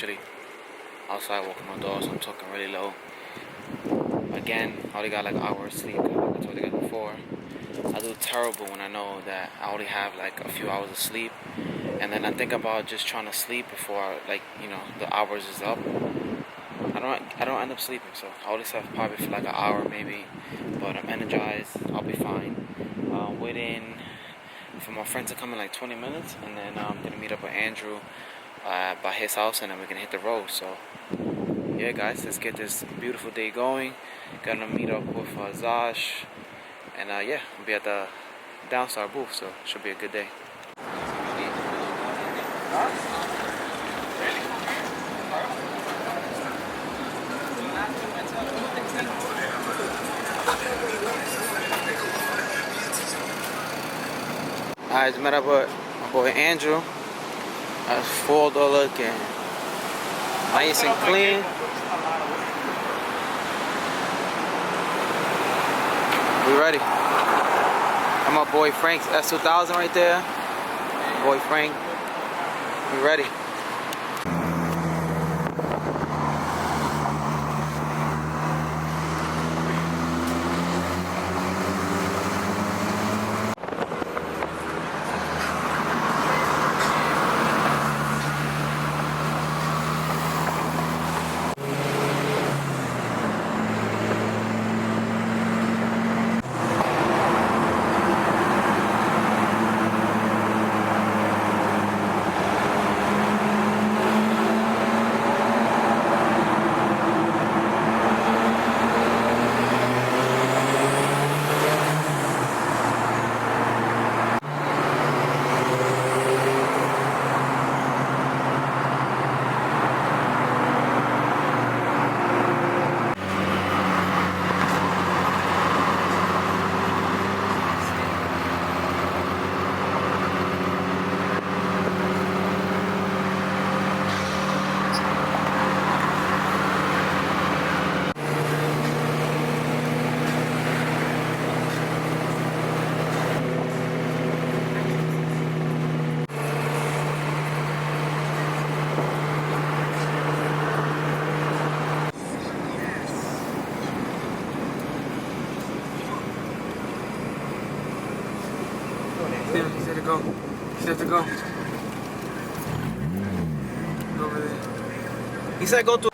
actually outside walking my dog, so I'm talking really low. Again, I only got like an hour of sleep, like I told you guys before. I do terrible when I know that I only have like a few hours of sleep, and then I think about just trying to sleep before like the hours is up. I don't end up sleeping, so I only sleep probably for like an hour maybe, but I'm energized. I'll be fine. Waiting for my friend to come in like 20 minutes, and then I'm gonna meet up with Andrew by his house, and then we're gonna hit the road. So yeah, guys, let's get this beautiful day going. Gonna meet up with Zosh, and yeah, we'll be at the Downstar booth, so it should be a good day. I just met up with my boy Andrew. That's full door looking nice and clean. We ready. And my boy Frank's S2000 right there. Boy Frank. We ready. He said to go. He said to go. Go over there. He said go to.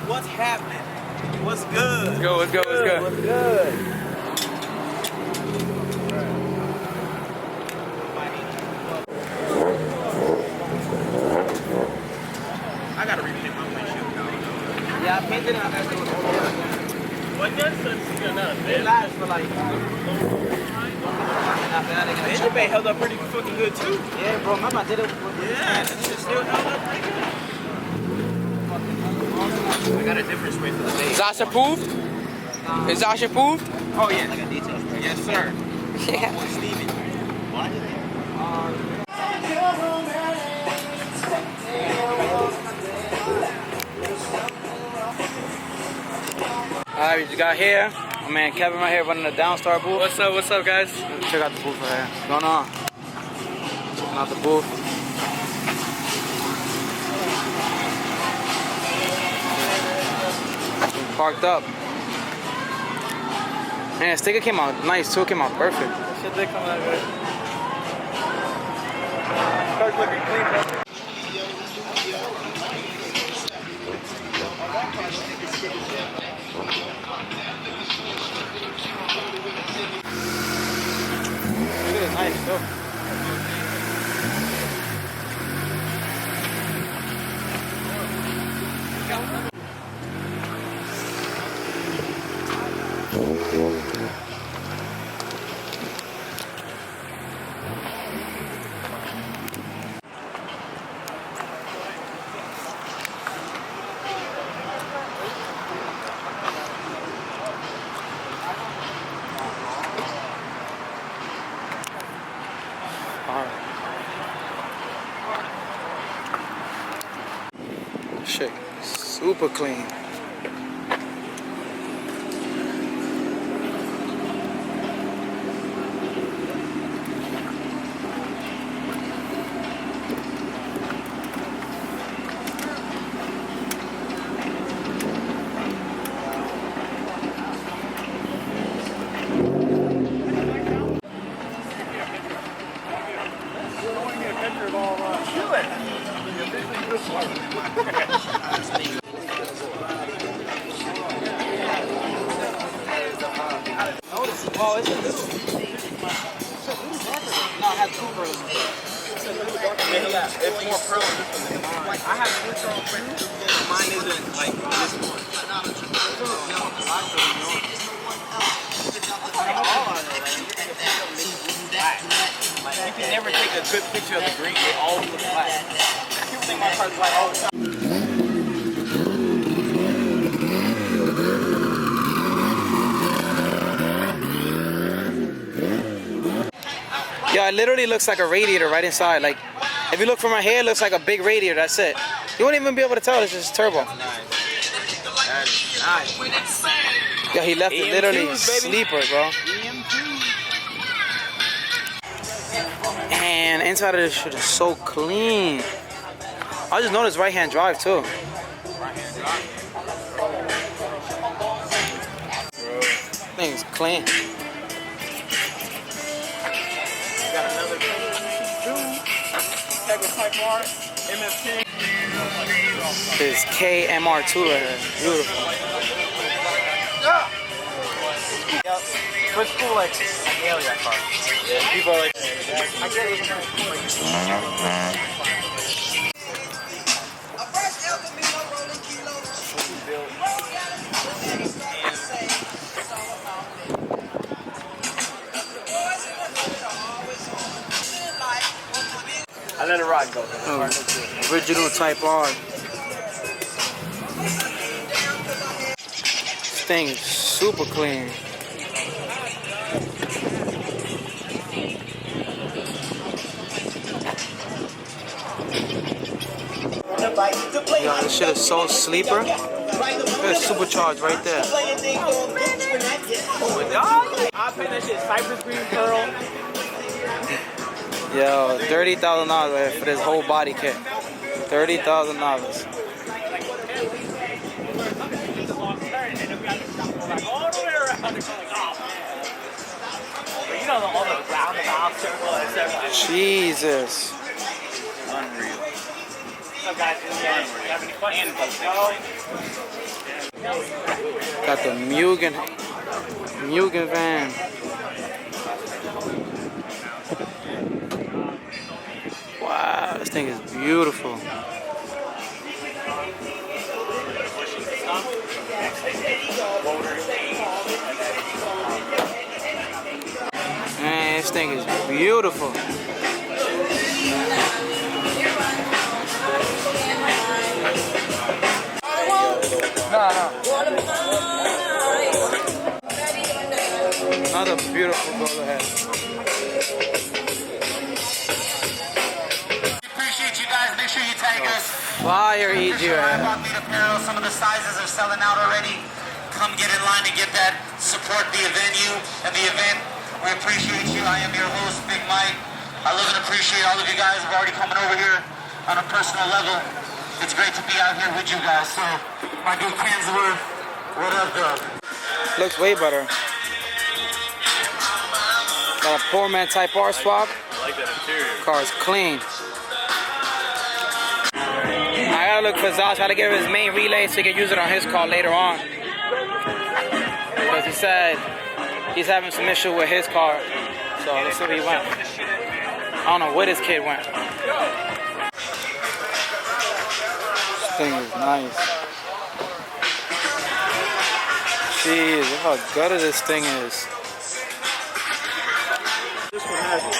What's happening? What's good? Let's go, let's go, let's go. What's good? I gotta repaint my windshield now. Yeah, I painted it. I gotta do it. What does it lasts for like. The engine bay held up pretty fucking good too. Yeah, bro. Remember I did it. Yeah, it still held up pretty good. I got a different spray for the base. Zosh approved? Is Zosh approved? Oh yeah. Like a detail spray. Yes, sir. Yeah. Boy, Steven. Alright, we just got here. My man Kevin right here running the Downstar booth. What's up, guys? Check out the booth right here. What's going on? Checking out the booth. Parked up. Man, the sticker came out nice too. It came out perfect. Shit did come out good. Car's looking clean, bro. nice too. Shit, super clean. Oh, it's a little. No, I have two pearls. It's more pearl than this one. I have two pearl prints. Mine isn't like this one. You can never take a good picture of the green. They all look black. People think my car's black all the time. Yeah, it literally looks like a radiator right inside. Like, if you look from my hair, it looks like a big radiator. That's it. You won't even be able to tell. It's just turbo. That's nice. Yeah, he left it literally sleeper, bro. And inside of this shit is so clean. I just noticed right-hand drive too. Thing's clean. Got another Type R, MF10. This KMR2 right here. Beautiful. Yep. So it's cool, like, nail that car. Yeah, people are like, I get it. I let it ride go. Original Type R. This thing is super clean. Yo, this shit is so sleeper. It's supercharged right there. I paint that shit cypress green pearl. Yo, $30,000 for this whole body kit. $30,000. Jesus. Unreal. Got the Mugen van. Wow, this thing is beautiful. Man, this thing is beautiful. Another beautiful girl ahead. Appreciate you guys. Make sure you tag us. Fire EG right Eibach apparel. Some of the sizes are selling out already. Come get in line and get that. Support the venue and the event. We appreciate you. I am your host, Big Mike. I love and appreciate all of you guys who are already coming over here on a personal level. It's great to be out here with you guys. So, my good Kansler, what up, Doug? Looks way better. Got a poor man Type R swap. I like that interior. Car's clean. I gotta look for Zosh. How to get his main relay so he can use it on his car later on. Because he said he's having some issue with his car. So let's see where he went. I don't know where this kid went. This thing is nice. Jeez, look how gutted this thing is. This one has it.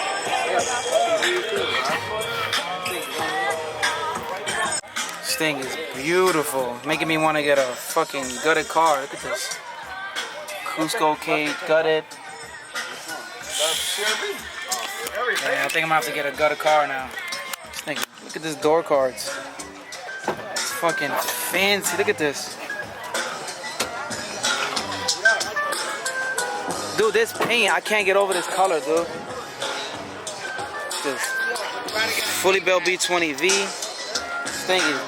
This thing is beautiful. Making me want to get a fucking gutted car. Look at this. Cusco cake, gutted. Yeah, I think I'm gonna have to get a gutted car now. This thing, look at this door cards. It's fucking fancy. Look at this. Dude, this paint, I can't get over this color, dude. This fully built B20V. This thing is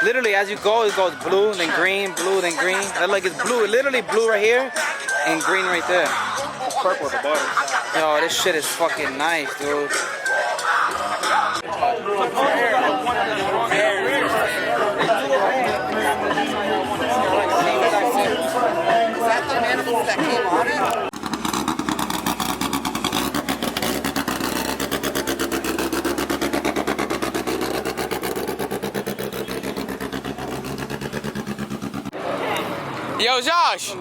literally, as you go, it goes blue, then green, blue, then green. Like it's blue, literally blue right here, and green right there. It's purple at the bottom. Yo, this shit is fucking nice, dude. Is that the animals that came on it? Yo, Zosh,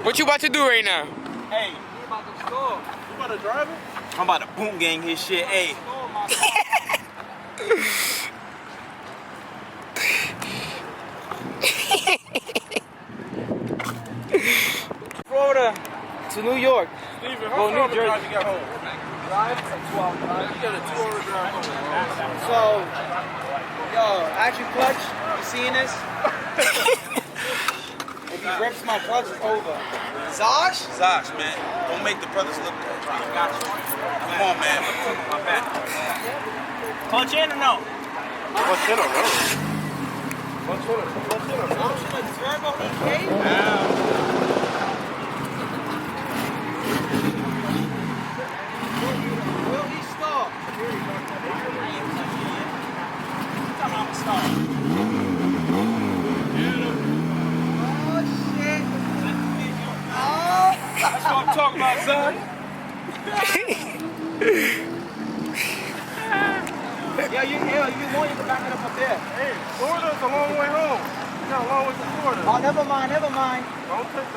what you about to do right now? Hey, You about to drive it? I'm about to boom gang his shit. Hey. Florida to New York. Steven, Well, how New far of a Jersey. drive you got home? Drive? Like 2 hours drive. You got a 2-hour drive home. So, yo, action clutch, you seeing this? If he rips my clutch, it's over. Zosh? Zosh, man. Don't make the brothers look bad. Come on, man. My back. Punch in or no? What's in a road? What's in a road? Turbo EK? Will he stop? That's what I'm talking about, son. Yeah, you know you can back it up there. Hey, Florida's a long way home. You got a long way to Florida. Oh, never mind. Don't take it.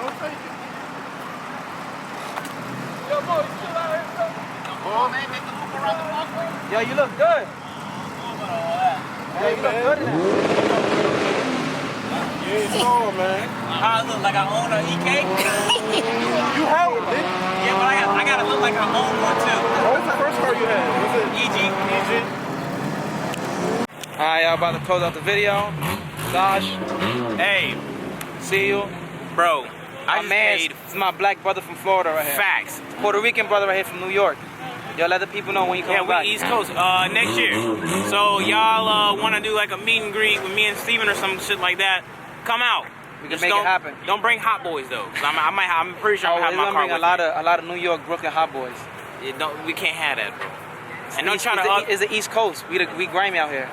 Yo, boy, you still out here, bro? Yo, you look good. Yeah, you look good in that. You ain't strong, man. How I look like I own an EK? You have one, didn't you? Yeah, but I gotta look like I own one too. What was the first car you had? Was it EG. EG? Alright, y'all about to close out the video. Zosh, Hey, see you. bro. I My just man, paid this is my black brother from Florida right here. facts. Puerto Rican brother right here from New York. Yo, let the people know when you come Yeah, back. we East Coast next year. So y'all want to do like a meet and greet with me and Steven or some shit like that? Come out. We can Just make don't, it happen. Don't bring hot boys though. 'Cause I'm pretty sure I'm Oh, gonna have we're my gonna car bring with a lot of New York, Brooklyn hot boys. me. We can't have that, bro. And don't try to. It's the East Coast. We grimy out here.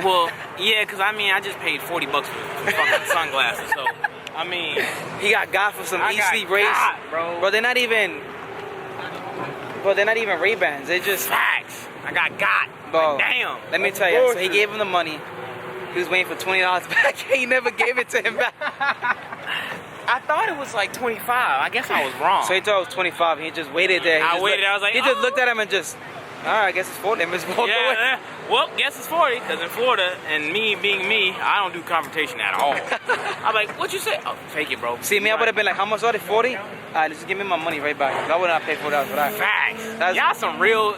Well, yeah, because I just paid $40 for fucking sunglasses. So, I mean, He got for some I got EC race, got, bro. Bro, they're not even Ray-Bans. They just, facts. I got. bro. Like, damn. Let me tell you. So he gave him the money. He was waiting for $20 back. He never gave it to him back. I thought it was like 25. I guess I was wrong. So he told it was 25. He just waited there. I waited. I was like, he just oh. looked at him and just, all right, I guess it's 40. And just walked away. Yeah, well, guess it's 40, because in Florida, and me being me, I don't do confrontation at all. I'm like, what you say? Oh, take it, bro. See, me, I would have been like, how much are they? 40? All right, just give me my money right back. I would not pay $40 for that. Facts. That's- Y'all some real,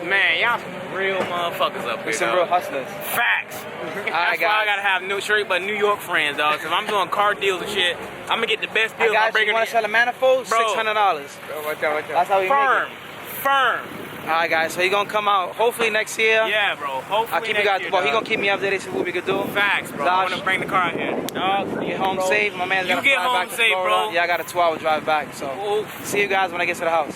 man, y'all some real motherfuckers up here, We're some dog. real hustlers. Facts. That's why guys. I gotta have New York friends, dog. Cause if I'm doing car deals and shit, I'm gonna get the best deals. I got I'm you. You want to sell a manifold? Bro. $600. That's how we firm, make it. firm. All right, guys. So he gonna come out hopefully next year. Yeah, bro. Hopefully I'll keep you next guys. year, Well, he dog. gonna keep me updated. See what we could do. Facts, bro. I Zosh, wanna bring the car out here. Dog, get home safe. My man's You gotta get fly home back to safe, Florida. bro. Yeah, I got a 2-hour drive back. So Oof. see you guys when I get to the house.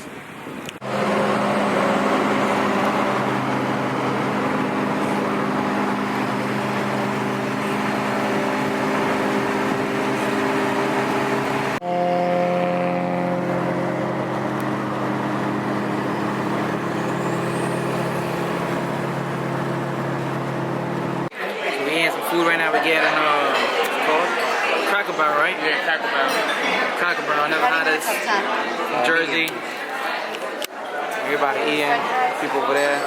Dallas, Jersey. Everybody eating. People over there.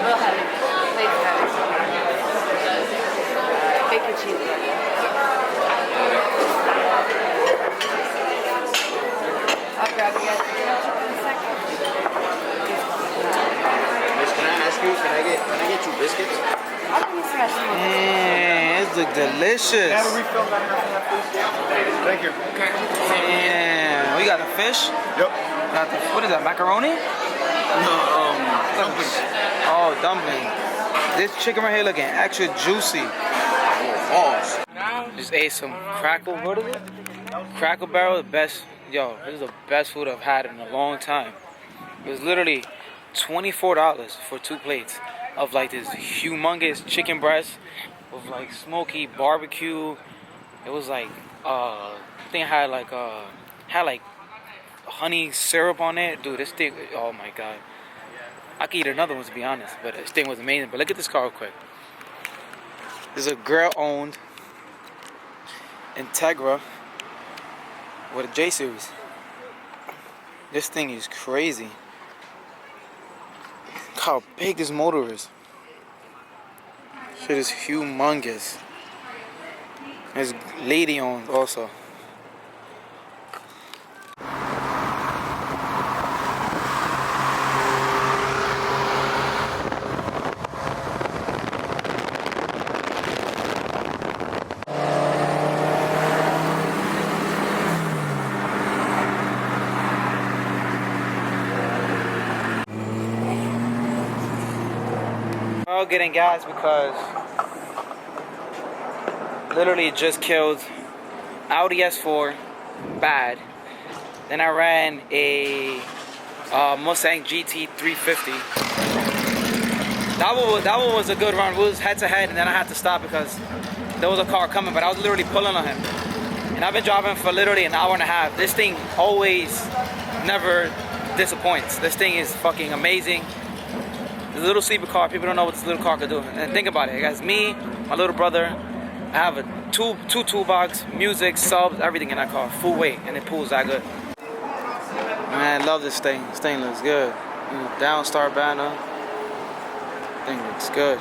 Real heavy. Flavor heavy. Bacon cheese. I'll grab you guys. In a second. Miss, can I ask you? Can I get 2 biscuits? I'll give you some rest. Man, this look delicious. Can I refill that half and half, please? Thank you. Damn, we got the fish. Yep. Got the, what is that, macaroni? No, dumplings. Oh, dumpling. This chicken right here looking extra juicy. Pause. Just ate some crackle, what is it? Crackle Barrel, the best, yo, this is the best food I've had in a long time. It was literally $24 for 2 plates of like this humongous chicken breast with like smoky barbecue. It was like, I think it had like honey syrup on it. Dude, this thing, oh my God. I could eat another one to be honest, but this thing was amazing. But look at this car real quick. This is a girl-owned Integra with a J-Series. This thing is crazy. Look how big this motor is. Shit is humongous. It's lady-owned also. We're all getting gas because literally just killed Audi S4 bad. Then I ran a Mustang GT 350. That one was a good run. It was head to head, and then I had to stop because there was a car coming, but I was literally pulling on him. And I've been driving for literally an hour and a half. This thing always never disappoints. This thing is fucking amazing. It's a little sleeper car. People don't know what this little car could do. And think about it. It has me, my little brother. I have a two toolbox, music, subs, everything in that car. Full weight, and it pulls that good. Man, I love this thing. This thing looks good. Down star banner. Thing looks good.